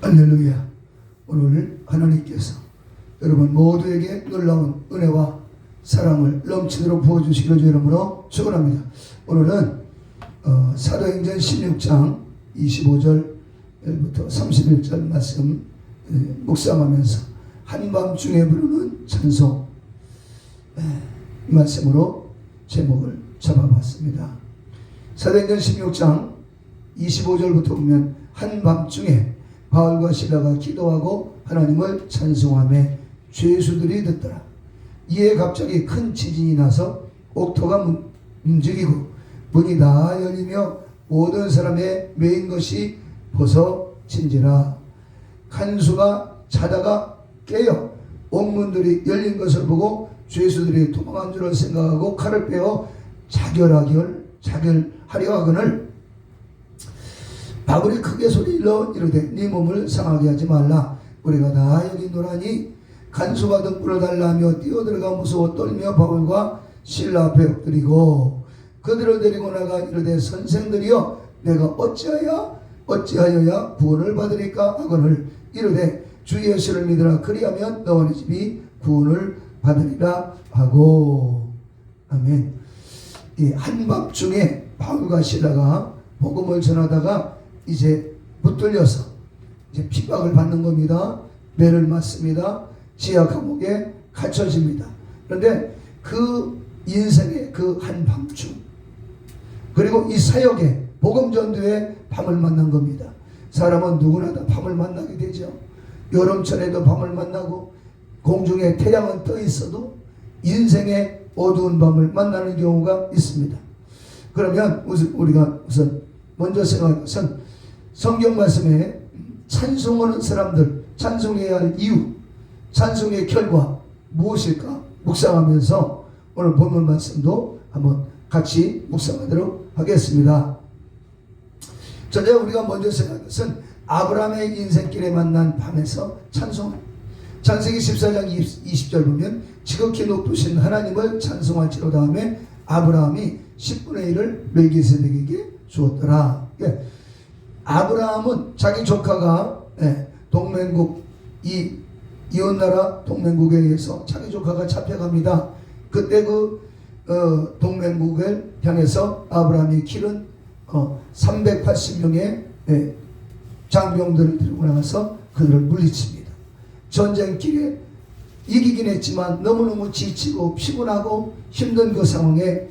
할렐루야. 오늘 하나님께서 여러분 모두에게 놀라운 은혜와 사랑을 넘치도록 부어주시기를 주 이름으로 축원합니다. 오늘은 사도행전 16장 25절부터 31절 말씀 묵상하면서 한밤중에 부르는 찬송 이 말씀으로 제목을 잡아봤습니다. 사도행전 16장 25절부터 보면 한밤중에 바울과 실라가 기도하고 하나님을 찬송하며 죄수들이 듣더라. 이에 갑자기 큰 지진이 나서 옥토가 움직이고 문이 다 열리며 모든 사람의 메인 것이 벗어진지라. 간수가 자다가 깨어 옥문들이 열린 것을 보고 죄수들이 도망한 줄을 생각하고 칼을 빼어 자결하려 하거늘 바울이 크게 소리로 이르되 네 몸을 상하게 하지 말라. 우리가 다 여기 있노라니. 간수가 등불을 달라 하며 뛰어들어가 무서워 떨며 바울과 실라 앞에 엎드리고 그들을 데리고 나가 이르되 선생들이여 내가 어찌하여야 구원을 받으리까 하거늘 이르되 주 예수를 믿으라. 그리하면 너와 네 집이 구원을 받으리라 하고. 아멘. 이 한밤중에 바울과 실라가 복음을 전하다가 이제 붙들려서 이제 핍박을 받는 겁니다. 매를 맞습니다. 지하 감옥에 갇혀집니다. 그런데 그 인생의 그 한밤중 그리고 이 사역의 복음 전도의 밤을 만난 겁니다. 사람은 누구나 다 밤을 만나게 되죠. 여름철에도 밤을 만나고 공중에 태양은 떠 있어도 인생의 어두운 밤을 만나는 경우가 있습니다. 그러면 우리가 우선 먼저 생각할 것은 성경 말씀에 찬송하는 사람들, 찬송해야 할 이유, 찬송의 결과 무엇일까 묵상하면서 오늘 본문 말씀도 한번 같이 묵상하도록 하겠습니다. 전에 우리가 먼저 생각할 것은 아브라함의 인생길에 만난 밤에서 찬송합니다. 창세기 14장 20절 보면 지극히 높으신 하나님을 찬송할지로다 하며 아브라함이 10분의 1을 멜기세덱에게 주었더라. 아브라함은 자기 조카가 동맹국 이웃나라 동맹국에 의해서 자기 조카가 잡혀갑니다. 그때 그 동맹국을 향해서 아브라함이 기른 380명의 장병들을 들고 나가서 그들을 물리칩니다. 전쟁길에 이기긴 했지만 너무너무 지치고 피곤하고 힘든 그 상황에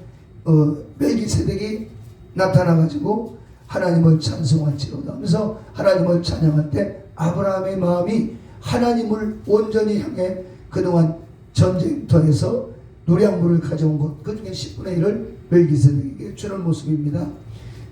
멜기세덱이 나타나가지고 하나님을 찬송할지로다 하면서 하나님을 찬양할 때 아브라함의 마음이 하나님을 온전히 향해 그동안 전쟁터에서 노량물을 가져온 것 그 중에 10분의 1을 멜기세덱에게 주는 모습입니다.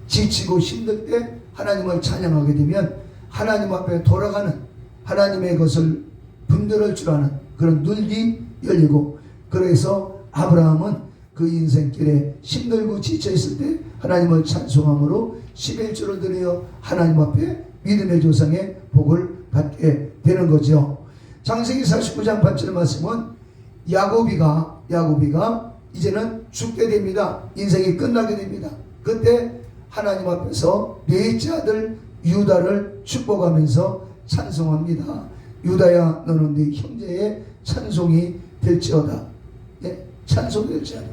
지치고 힘들 때 하나님을 찬양하게 되면 하나님 앞에 돌아가는 하나님의 것을 분별할 줄 아는 그런 눈이 열리고 그래서 아브라함은 그 인생길에 힘들고 지쳐있을 때 하나님을 찬송함으로 11조를 드려 하나님 앞에 믿음의 조상의 복을 받게 되는 거죠. 창세기 49장 8절 말씀은 야곱이가 이제는 죽게 됩니다. 인생이 끝나게 됩니다. 그때 하나님 앞에서 넷째 아들 유다를 축복하면서 찬송합니다. 유다야 너는 네 형제의 찬송이 될지어다. 찬송이 될지어다.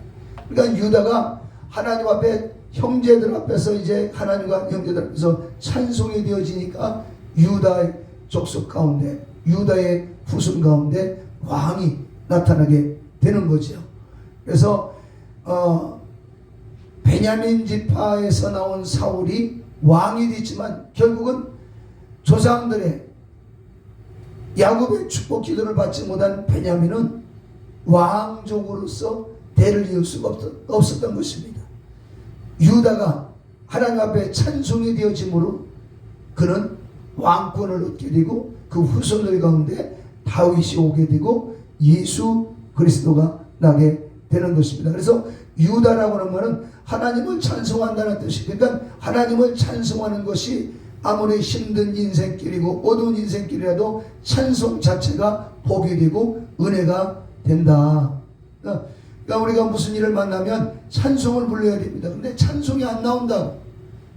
그러니까 유다가 하나님 앞에 형제들 앞에서 이제 하나님과 형제들 앞에서 찬송이 되어지니까 유다의 족속 가운데 유다의 후손 가운데 왕이 나타나게 되는 거죠. 그래서 베냐민 지파에서 나온 사울이 왕이 됐지만 결국은 조상들의 야곱의 축복 기도를 받지 못한 베냐민은 왕족으로서 대를 이을 수가 없었던 것입니다. 유다가 하나님 앞에 찬송이 되어짐으로 그는 왕권을 얻게 되고 그 후손들 가운데 다윗이 오게 되고 예수 그리스도가 나게 되는 것입니다. 그래서 유다라고 하는 말은 하나님을 찬송한다는 뜻이, 그러니까 하나님을 찬송하는 것이 아무리 힘든 인생길이고 어두운 인생길이라도 찬송 자체가 복이 되고 은혜가 된다. 그러니까 우리가 무슨 일을 만나면 찬송을 불러야 됩니다. 근데 찬송이 안 나온다고.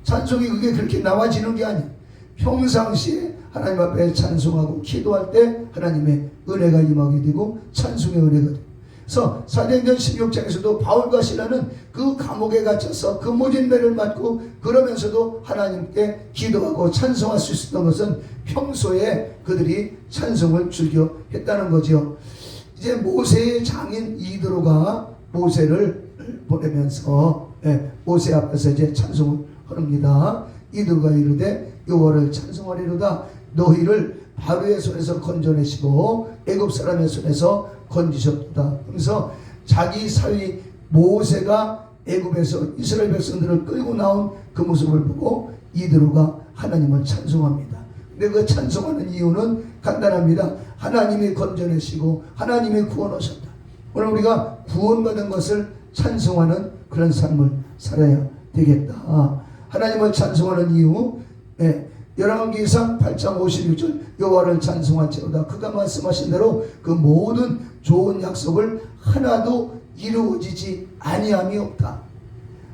찬송이 그게 그렇게 나와지는 게 아니에요. 평상시에 하나님 앞에 찬송하고 기도할 때 하나님의 은혜가 임하게 되고 찬송의 은혜가 되고, 그래서 사도행전 16장에서도 바울과 실라는 그 감옥에 갇혀서 그 모진매를 맞고 그러면서도 하나님께 기도하고 찬송할 수 있었던 것은 평소에 그들이 찬송을 즐겨 했다는 거죠. 이제 모세의 장인 이드로가 모세를 보내면서 모세 앞에서 이제 찬송을 합니다. 이드로가 이르되 여호와를 찬송하리로다. 너희를 바로의 손에서 건져내시고 애굽 사람의 손에서 건지셨다. 그래서 자기 사위 모세가 애굽에서 이스라엘 백성들을 끌고 나온 그 모습을 보고 이드로가 하나님을 찬송합니다. 근데 그 찬송하는 이유는 간단합니다. 하나님이 건져내시고 하나님이 구원하셨다. 오늘 우리가 구원받은 것을 찬송하는 그런 삶을 살아야 되겠다. 하나님을 찬송하는 이유, 열왕기상 8장 56절 여호와를 찬송할지어다. 그가 말씀하신 대로 그 모든 좋은 약속을 하나도 이루어지지 아니함이 없다.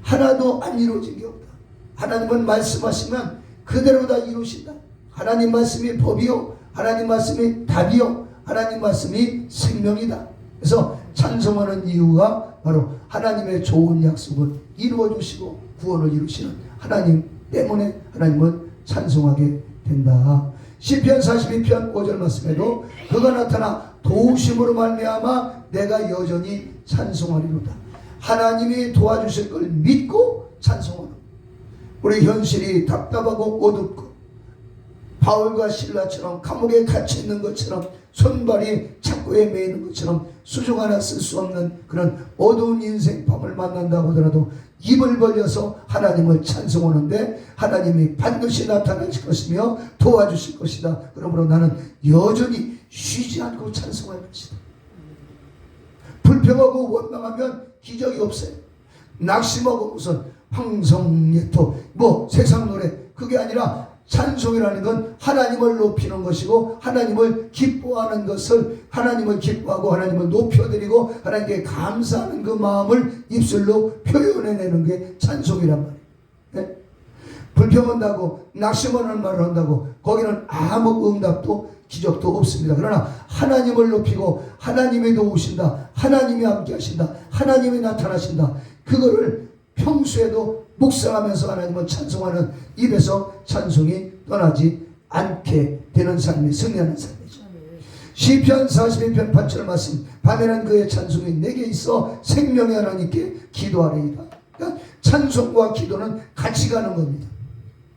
하나도 안 이루어진 게 없다. 하나님은 말씀하시면 그대로 다 이루신다. 하나님 말씀이 법이요, 하나님 말씀이 답이요, 하나님 말씀이 생명이다. 그래서 찬송하는 이유가 바로 하나님의 좋은 약속을 이루어 주시고 구원을 이루시는 하나님 때문에 하나님을 찬송하게 된다. 시편 42편 5절 말씀에도 그가 나타나 도우심으로 말미암아 내가 여전히 찬송하리로다. 하나님이 도와주실 걸 믿고 찬송하는, 우리 현실이 답답하고 어둡고 바울과 실라처럼 감옥에 갇혀 있는 것처럼 손발이 착고에 매이는 것처럼 수중 하나 쓸 수 없는 그런 어두운 인생 밤을 만난다고 하더라도 입을 벌려서 하나님을 찬송하는데 하나님이 반드시 나타나실 것이며 도와주실 것이다. 그러므로 나는 여전히 쉬지 않고 찬송할 것이다. 불평하고 원망하면 기적이 없어요. 낙심하고 무슨 황성예토 세상 노래, 그게 아니라 찬송이라는 건 하나님을 높이는 것이고 하나님을 기뻐하는 것을, 하나님을 기뻐하고 하나님을 높여드리고 하나님께 감사하는 그 마음을 입술로 표현해내는 게 찬송이란 말이에요. 네? 불평한다고 낙심하는 말을 한다고 거기는 아무 응답도 기적도 없습니다. 그러나 하나님을 높이고 하나님이 도우신다, 하나님이 함께 하신다, 하나님이 나타나신다, 그거를 평소에도 묵상하면서 하나님을 찬송하는 입에서 찬송이 떠나지 않게 되는 삶이 승리하는 삶이죠. 시편 42편 8절 말씀, 밤에는 그의 찬송이 내게 있어 생명의 하나님께 기도하리이다. 그러니까 찬송과 기도는 같이 가는 겁니다.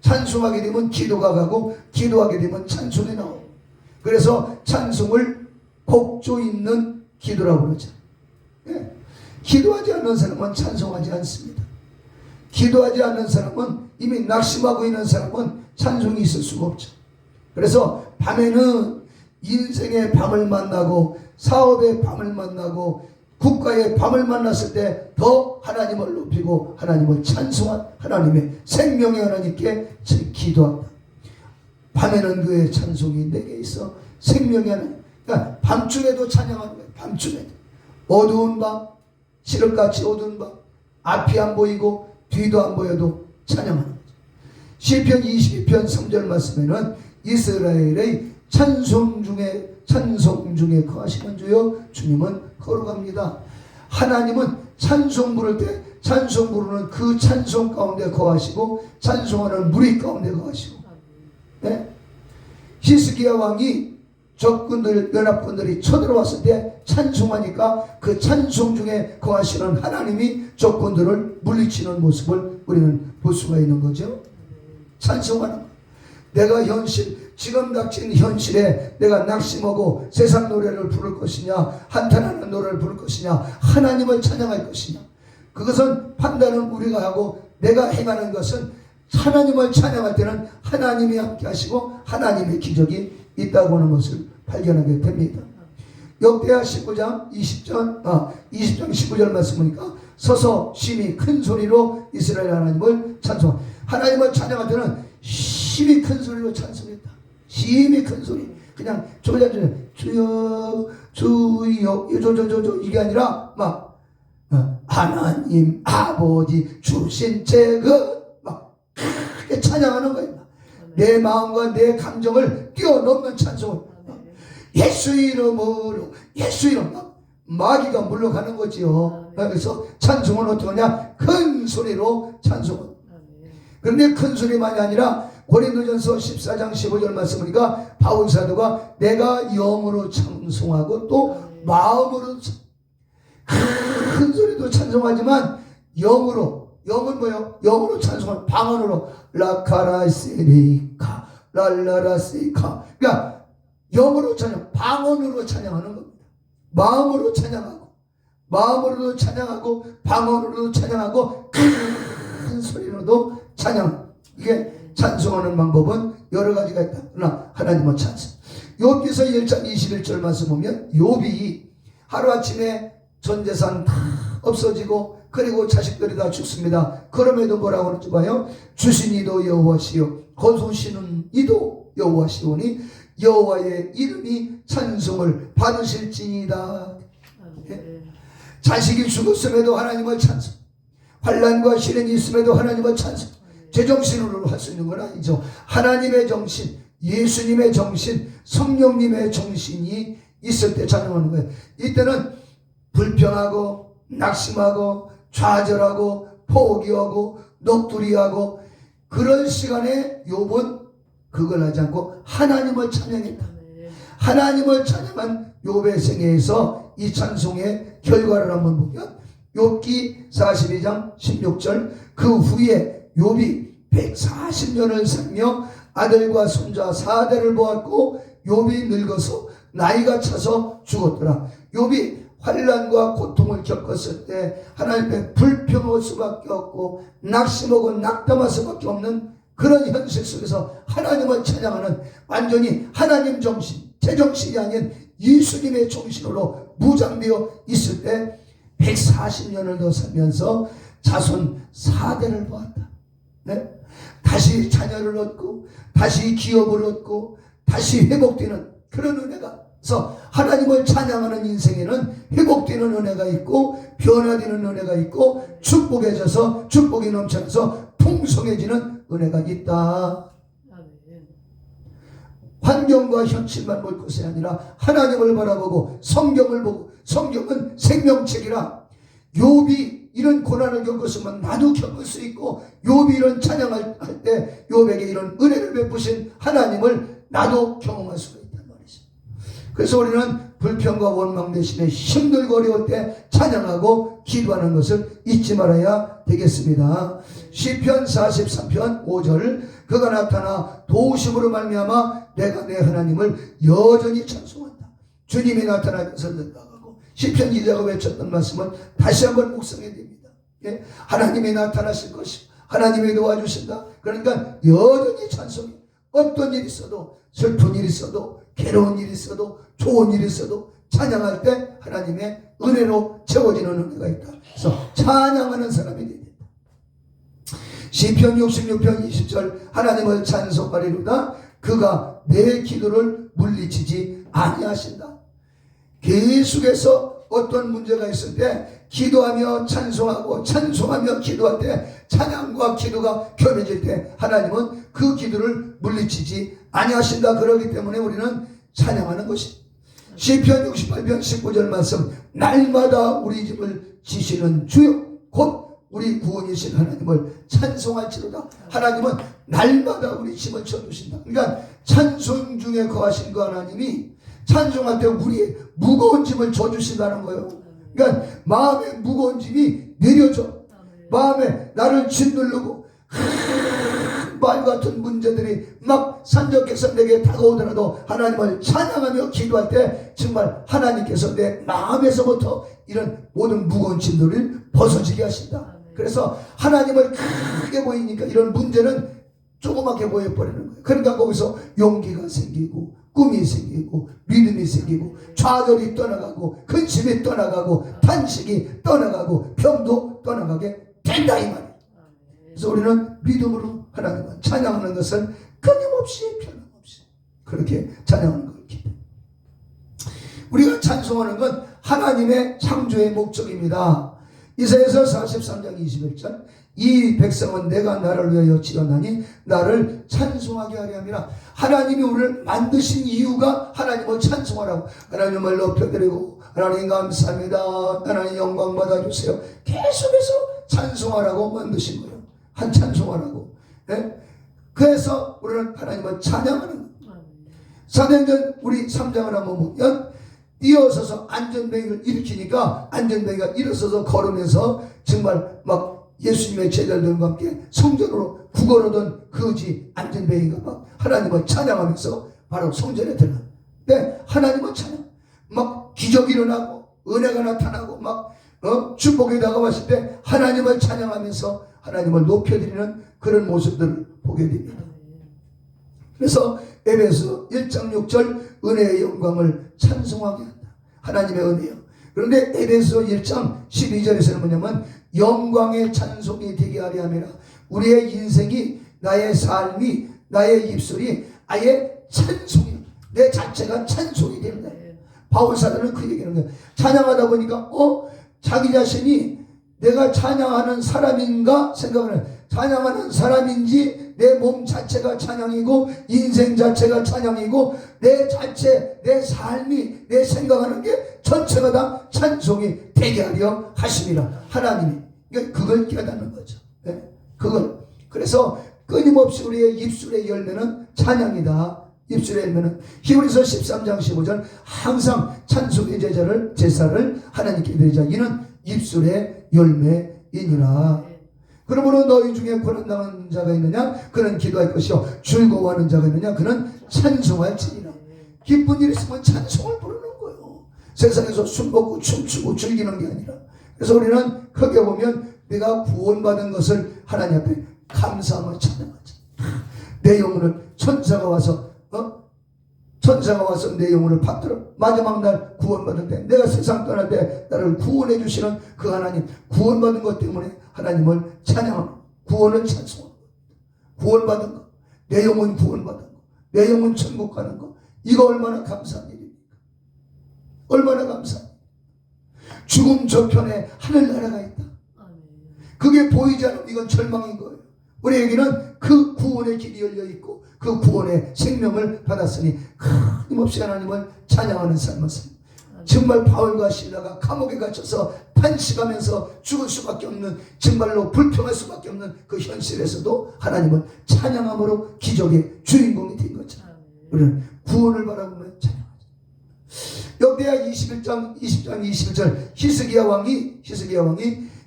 찬송하게 되면 기도가 가고 기도하게 되면 찬송이 나오고, 그래서 찬송을 곡조 있는 기도라고 그러죠. 기도하지 않는 사람은 찬송하지 않습니다. 기도하지 않는 사람은, 이미 낙심하고 있는 사람은 찬송이 있을 수가 없죠. 그래서 밤에는 인생의 밤을 만나고 사업의 밤을 만나고 국가의 밤을 만났을 때 더 하나님을 높이고 하나님을 찬송한 하나님의 생명의 하나님께 기도한다. 밤에는 그의 찬송이 내게 있어 생명의 하나님. 그러니까 밤중에도 찬양하는 거예요. 밤중에도 어두운 밤, 칠흑같이 어두운 밤, 앞이 안 보이고 뒤도 안 보여도 찬양하는 거죠. 시편 22편 3절 말씀에는 이스라엘의 찬송 중에 거하시는 주여 주님은 거룩합니다. 하나님은 찬송 부를 때 찬송 부르는 그 찬송 가운데 거하시고 찬송하는 무리 가운데 거하시고, 네? 히스기야 왕이 적군들, 연합군들이 쳐들어왔을 때 찬송하니까 그 찬송 중에 거하시는 하나님이 적군들을 물리치는 모습을 우리는 볼 수가 있는 거죠. 찬송하는 거. 내가 지금 닥친 현실에 내가 낙심하고 세상 노래를 부를 것이냐, 한탄하는 노래를 부를 것이냐, 하나님을 찬양할 것이냐, 그것은 판단은 우리가 하고 내가 행하는 것은 하나님을 찬양할 때는 하나님이 함께 하시고 하나님의 기적이 있다고 하는 것을 발견하게 됩니다. 역대하 19장 20장 19절 말씀 보니까 서서 심히 큰 소리로 이스라엘 하나님을 찬송. 하나님을 찬양할 때는 심히 큰 소리로 찬송했다. 심히 큰 소리. 그냥 조자조자 주여 주여 저 이게 아니라 막 하나님 아버지 주신 책을 막 크게 찬양하는 거예요. 내 마음과 내 감정을 뛰어넘는 찬송을 예수 이름으로 예수 이름 마귀가 물러가는 거지요. 그래서 찬송은 어떻게 하냐? 큰 소리로 찬송은. 그런데 큰 소리만이 아니라 고린도전서 14장 15절 말씀 보니까 바울 사도가 내가 영으로 찬송하고 또 마음으로 큰 소리도 찬송하지만 영은 뭐요? 영으로 찬송하는 방언으로 라카라세리카 랄라라세카 그러니까 영으로 찬양 방언으로 찬양하는 겁니다. 마음으로 찬양하고 마음으로도 찬양하고 방언으로도 찬양하고 큰 소리로도 찬양. 이게 찬송하는 방법은 여러 가지가 있다. 그러나 하나님은 찬송. 욥기서 1장 21절 말씀 보면 욥이 하루아침에 전 재산 다 없어지고 그리고 자식들이 다 죽습니다. 그럼에도 뭐라고 하는지 봐요. 주신 이도 여호와시요 거두시는 이도 여호와시오니 여호와의 이름이 찬송을 받으실지니이다. 자식이 죽었음에도 하나님을 찬송, 환난과 시련이 있음에도 하나님을 찬송. 제정신으로 할 수 있는 건 아니죠. 하나님의 정신, 예수님의 정신, 성령님의 정신이 있을 때 찬양하는 거예요. 이때는 불평하고 낙심하고 좌절하고 포기하고 넋두리하고 그런 시간에 욥은 그걸 하지 않고 하나님을 찬양했다. 하나님을 찬양한 욥의 생애에서 이 찬송의 결과를 한번 보면 욥기 42장 16절 그 후에 욥이 140년을 살며 아들과 손자 4대를 보았고 욥이 늙어서 나이가 차서 죽었더라. 욥이 환난과 고통을 겪었을 때 하나님께 불평할 수밖에 없고 낙심하고 낙담할 수밖에 없는 그런 현실 속에서 하나님을 찬양하는 완전히 하나님 정신, 제정신이 아닌 예수님의 정신으로 무장되어 있을 때 140년을 더 살면서 자손 4대를 보았다. 네? 다시 자녀를 얻고 다시 기업을 얻고 다시 회복되는 그런 은혜가. 그래서 하나님을 찬양하는 인생에는 회복되는 은혜가 있고 변화되는 은혜가 있고 축복해져서 축복이 넘쳐서 풍성해지는 은혜가 있다. 환경과 현실만 볼 것이 아니라 하나님을 바라보고 성경을 보고 성경은 생명책이라 욥이 이런 고난을 겪었으면 나도 겪을 수 있고 욥이 이런 찬양을 할 때 욥에게 이런 은혜를 베푸신 하나님을 나도 경험할 수가 있단 말이죠. 그래서 우리는 불평과 원망 대신에 힘들고 어려울 때 찬양하고 기도하는 것을 잊지 말아야 되겠습니다. 시편 43편 5절 그가 나타나 도우심으로 말미암아 내가 내 하나님을 여전히 찬송한다. 주님이 나타나면서 나가고 시편 기자가 외쳤던 말씀은 다시 한번 묵상해야 됩니다. 예? 하나님이 나타나실 것이고 하나님이 도와주신다. 그러니까 여전히 찬송해. 어떤 일이 있어도 슬픈 일이 있어도 괴로운 일이 있어도 좋은 일이 있어도 찬양할 때 하나님의 은혜로 채워지는 은혜가 있다. 그래서 찬양하는 사람이 됩니다. 시편 66편 20절 하나님을 찬송하리로다. 그가 내 기도를 물리치지 아니하신다. 계속해서 어떤 문제가 있을 때 기도하며 찬송하고 찬송하며 기도할 때 찬양과 기도가 결해질 때 하나님은 그 기도를 물리치지 아니하신다. 그러기 때문에 우리는 찬양하는 것이 시편 68편 19절 말씀 날마다 우리 집을 지시는 주여 곧 우리 구원이신 하나님을 찬송할지로다. 하나님은 날마다 우리 짐을 져주신다. 그러니까 찬송 중에 거하신 그 하나님이 찬송할 때 우리의 무거운 짐을 져주신다는 거예요. 그러니까 마음의 무거운 짐이 내려져. 마음에 나를 짓누르고 말 같은 문제들이 막 산적해서 내게 다가오더라도 하나님을 찬양하며 기도할 때 정말 하나님께서 내 마음에서부터 이런 모든 무거운 짐들을 벗어지게 하신다. 그래서 하나님을 크게 보이니까 이런 문제는 조그맣게 보여버리는 거예요. 그러니까 거기서 용기가 생기고 꿈이 생기고 믿음이 생기고 좌절이 떠나가고 근심이 떠나가고 탄식이 떠나가고 병도 떠나가게 된다 이 말이에요. 그래서 우리는 믿음으로 하나님을 찬양하는 것을 끊임없이 변함없이 그렇게 찬양하는 겁니다. 우리가 찬송하는 건 하나님의 창조의 목적입니다. 이사야서 43장 21절 이 백성은 내가 나를 위하여 지었나니 나를 찬송하게 하려 함이라. 하나님이 우리를 만드신 이유가 하나님을 찬송하라고, 하나님을 높여드리고 하나님 감사합니다, 하나님 영광 받아주세요, 계속해서 찬송하라고 만드신 거예요. 한 찬송하라고. 네? 그래서 우리는 하나님을 찬양하는 거예요. 사도행전 우리 3장을 한번 보면 뛰어서서 안전뱅이를 일으키니까 안전뱅이가 일어서서 걸으면서 정말 막 예수님의 제자들과 함께 성전으로 구걸하던 거지 안전뱅이가 막 하나님을 찬양하면서 바로 성전에 들어가. 네, 하나님을 찬양. 막 기적이 일어나고 은혜가 나타나고 막 축복이 다가왔을 때 하나님을 찬양하면서 하나님을 높여드리는 그런 모습들을 보게 됩니다. 그래서 에베소 1장 6절 은혜의 영광을 찬송하게 한다. 하나님의 은혜요. 그런데 에베소 1장 12절에서는 뭐냐면 영광의 찬송이 되게 하려 함이라. 우리의 인생이, 나의 삶이, 나의 입술이 아예 찬송이에요. 내 자체가 찬송이 됩니다. 바울 사도는 그 얘기하는 거예요. 찬양하다 보니까 자기 자신이 내가 찬양하는 사람인가 생각을 해요. 찬양하는 사람인지 내 몸 자체가 찬양이고 인생 자체가 찬양이고 내 자체, 내 삶이, 내 생각하는 게 전체가 다 찬송이 되게 하려 하심이라. 하나님이 그걸 깨닫는 거죠. 네? 그걸. 그래서 끊임없이 우리의 입술의 열매는 찬양이다. 입술의 열매는 히브리서 13장 15절 항상 찬송의 제사를 하나님께 드리자. 이는 입술의 열매이니라. 그러므로 너희 중에 고난당한 자가 있느냐 그는 기도할 것이요 즐거워하는 자가 있느냐 그는 찬송할지니라. 기쁜 일이 있으면 찬송을 부르는 거예요. 세상에서 술 먹고 춤추고 즐기는 게 아니라. 그래서 우리는 크게 보면 내가 구원받은 것을 하나님 앞에 감사하며 찬양하지. 내 영혼을 천사가 와서 내 영혼을 받들어 마지막 날 구원받을 때, 내가 세상 떠날 때 나를 구원해 주시는 그 하나님, 구원받은 것 때문에 하나님을 찬양하고 구원을 찬송하고 구원받은 것, 내 영혼 구원받은 것, 내 영혼 천국 가는 것, 이거 얼마나 감사한 일입니까? 얼마나 감사한 일. 죽음 저편에 하늘나라가 있다. 그게 보이지 않으면 이건 절망인 거예요. 우리에게는 그 구원의 길이 열려 있고 그 구원의 생명을 받았으니 끊임없이 하나님을 찬양하는 삶을 삽니다. 정말 바울과 실라가 감옥에 갇혀서 탄식하면서 죽을 수밖에 없는, 정말로 불평할 수밖에 없는 그 현실에서도 하나님을 찬양함으로 기적의 주인공이 된 거죠. 우리는 구원을 바라보며 찬양하죠. 역대하 21장 21절 히스기야 왕이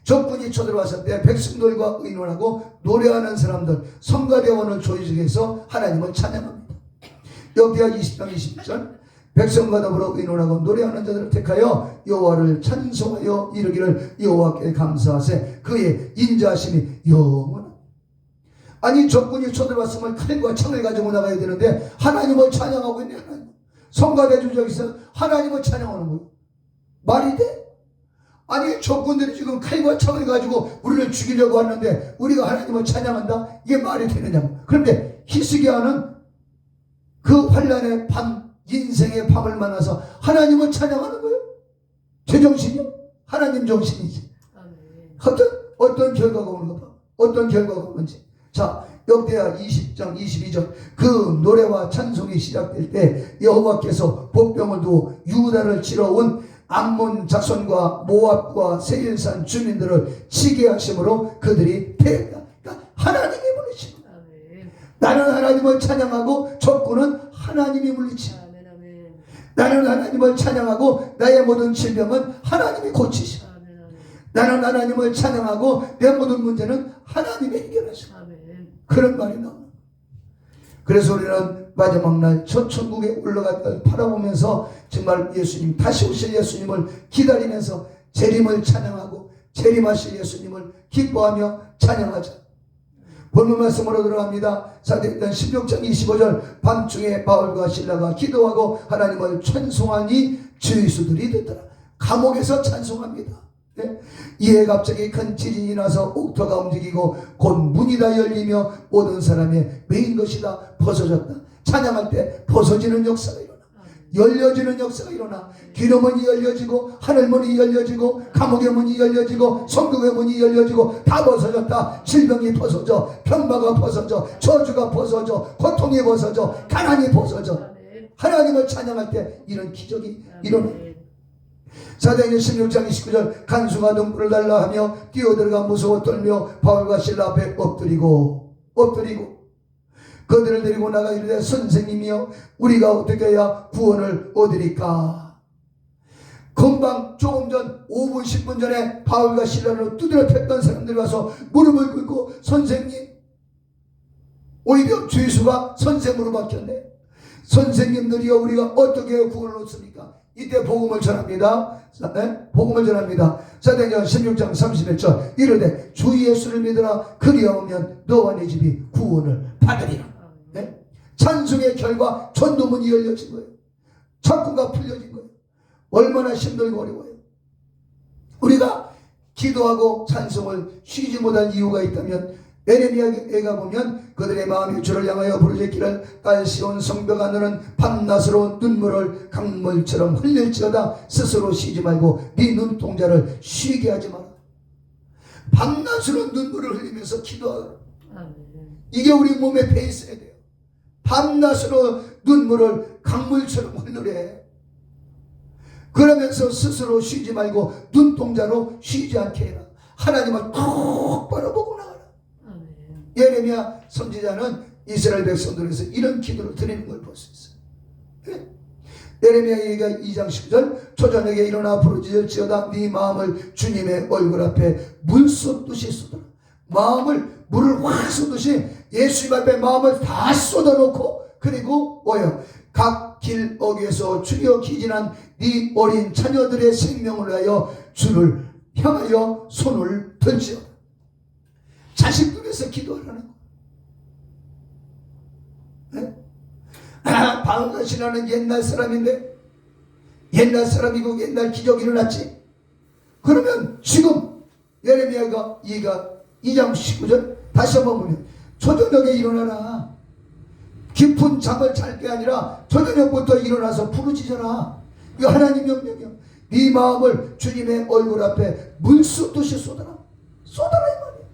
적군이 쳐들어왔을 때 백성들과 의논하고 노래하는 사람들 성가대원을 조직해서 하나님을 찬양합니다. 역대하 20장 20절 백성과 더불어 의논하고 노래하는 자들을 택하여 여호와를 찬송하여 이르기를 여호와께 감사하세 그의 인자하심이 영원하다. 아니 적군이 쳐들어왔으면 칼과 창을 가지고 나가야 되는데 하나님을 찬양하고 있네. 하나님 성가대 주적에서 하나님을 찬양하는 거예요. 말이 돼? 아니 적군들이 지금 칼과 창을 가지고 우리를 죽이려고 하는데 우리가 하나님을 찬양한다? 이게 말이 되느냐고. 그런데 히스기야는 그 환난의 밤, 인생의 밤을 만나서 하나님을 찬양하는 거예요. 제정신이요? 하나님 정신이지. 어떤 결과가 오는가 봐. 어떤 결과가 오는지. 자, 역대하 20장 22절 그 노래와 찬송이 시작될 때 여호와께서 복병을 두어 유다를 치러 온 암몬 자손과 모압과 세일산 주민들을 치게 하심으로 그들이 패했다. 그러니까 하나님이 물리치고 나는 하나님을 찬양하고 적군은 하나님이 물리치고 나는 하나님을 찬양하고 나의 모든 질병은 하나님이 고치시고 나는 하나님을 찬양하고 내 모든 문제는 하나님이 해결하시고 그런 말이 나옵니다. 그래서 우리는 마지막 날 저 천국에 올라갔다 바라보면서 정말 예수님, 다시 오실 예수님을 기다리면서 재림을 찬양하고 재림하실 예수님을 기뻐하며 찬양하자. 본문 말씀으로 들어갑니다. 사도행전 16장 25절 밤중에 바울과 실라가 기도하고 하나님을 찬송하니 주의 수들이 듣더라. 감옥에서 찬송합니다. 네? 이에 갑자기 큰 지진이 나서 옥토가 움직이고 곧 문이 다 열리며 모든 사람의 메인 것이 다 벗어졌다. 찬양할 때 벗어지는 역사가 일어나. 열려지는 역사가 일어나. 기도 문이 열려지고 하늘 문이 열려지고 감옥의 문이 열려지고 성국의 문이 열려지고 다 벗어졌다. 질병이 벗어져, 병마가 벗어져, 저주가 벗어져, 고통이 벗어져, 가난이 벗어져. 하나님을 찬양할 때 이런 기적이 일어나. 사도행전 16장 29절 간수가 눈물을 달라 하며 뛰어들어가 무서워 떨며 바울과 실라 앞에 엎드리고 그들을 데리고 나가 이르되 선생님이여 우리가 어떻게 해야 구원을 얻으리까. 금방 조금 전 5분 10분 전에 바울과 실라를 두드려 팼던 사람들이 와서 무릎을 꿇고 선생님, 오히려 주의수가 선생으로 바뀌었네. 선생님들이여 우리가 어떻게 구원을 얻습니까? 이때 복음을 전합니다. 네? 복음을 전합니다. 사도행전 16장 31절 이르되 주 예수를 믿으라 그리하면 너와 네 집이 구원을 받으리라. 네? 찬송의 결과 전도문이 열려진 거예요. 착고가 풀려진 거예요. 얼마나 힘들고 어려워요. 우리가 기도하고 찬송을 쉬지 못할 이유가 있다면 에레미야에가 보면 그들의 마음이 주를 향하여 부르짖기를 딸시온 성벽아 너는 밤낮으로 눈물을 강물처럼 흘릴지어다 스스로 쉬지 말고 네 눈동자를 쉬게 하지 마라. 밤낮으로 눈물을 흘리면서 기도하라. 이게 우리 몸에 배 있어야 돼요. 밤낮으로 눈물을 강물처럼 흘리래. 그러면서 스스로 쉬지 말고 눈동자로 쉬지 않게 해라. 하나님을 똑바로 보고 나가라. 예레미야 선지자는 이스라엘 백성들에서 이런 기도를 드리는 걸 볼 수 있어요. 예레미야 얘기가 2장 10절 초저녁에 일어나 부르짖을지어다 네 마음을 주님의 얼굴 앞에 물 쏟듯이 쏟아라. 마음을 물을 확 쏟듯이 예수님 앞에 마음을 다 쏟아놓고 그리고 뭐요? 각 길 어귀에서 주려 기진한 네 어린 자녀들의 생명을 위하여 주를 향하여 손을 들지어다. 자식들 위해서 기도하라는 거. 네? 바울과 실라는 옛날 사람인데 옛날 사람이고 옛날 기적이 일어났지. 그러면 지금 예레미야가 2장 19절 다시 한번 보면 초저녁에 일어나라. 깊은 잠을 잘 게 아니라 초저녁부터 일어나서 부르짖어라. 이거 하나님 명령이야. 네 마음을 주님의 얼굴 앞에 물 쏟듯이 쏟아라. 쏟아라 이 말이야.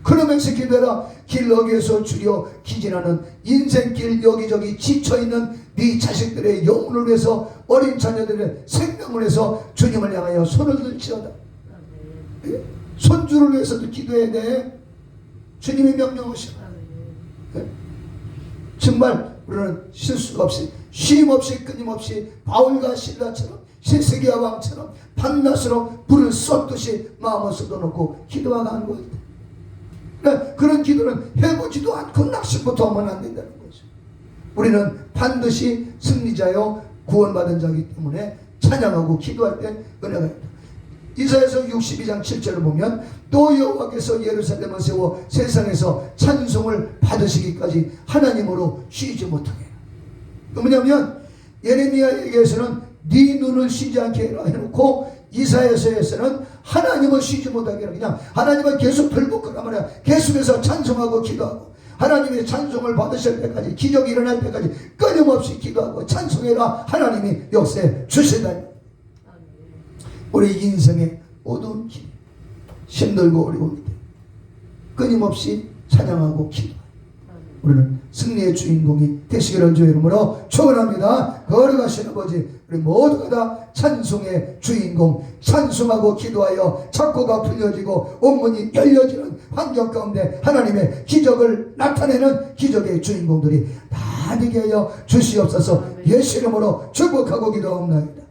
그러면서 기도해라. 길 어귀에서 주려 기진하는 인생길 여기저기 지쳐있는 네 자식들의 영혼을 위해서 어린 자녀들의 생명을 위해서 주님을 향하여 손을 들지어다. 손주를 위해서도 기도해야 돼. 주님의 명령하시라. 정말 우리는 실수가 없이 쉼없이 끊임없이 바울과 실라처럼 세세기야 왕처럼 밤낮으로 불을 쏟듯이 마음을 쏟아놓고 기도하는 거예요. 그런 기도는 해보지도 않고 낙심부터 하면 안 된다는 거죠. 우리는 반드시 승리자요 구원받은 자이기 때문에 찬양하고 기도할 때 은혜가 있다. 이사야서 62장 7절을 보면 또 여호와께서 예루살렘을 세워 세상에서 찬송을 받으시기까지 하나님으로 쉬지 못하게 해라. 뭐냐면 예레미야에게서는 네 눈을 쉬지 않게 해라 해놓고 이사야서에서는 하나님을 쉬지 못하게 해라. 그냥 하나님을 계속 들고 거란 말이야. 계속해서 찬송하고 기도하고 하나님의 찬송을 받으실 때까지 기적이 일어날 때까지 끊임없이 기도하고 찬송해라. 하나님이 역사에 주시다. 우리 인생의 어두운 길, 힘들고 어려운 길 끊임없이 찬양하고 기도하고 우리는 승리의 주인공이 되시기를 주의 이름으로 축원합니다. 거룩하신 아버지, 우리 모두가 다 찬송의 주인공, 찬송하고 기도하여 착고가 풀려지고 온문이 열려지는 환경 가운데 하나님의 기적을 나타내는 기적의 주인공들이 다 되게 하여 주시옵소서. 예수 이름으로 축복하고 기도합니다.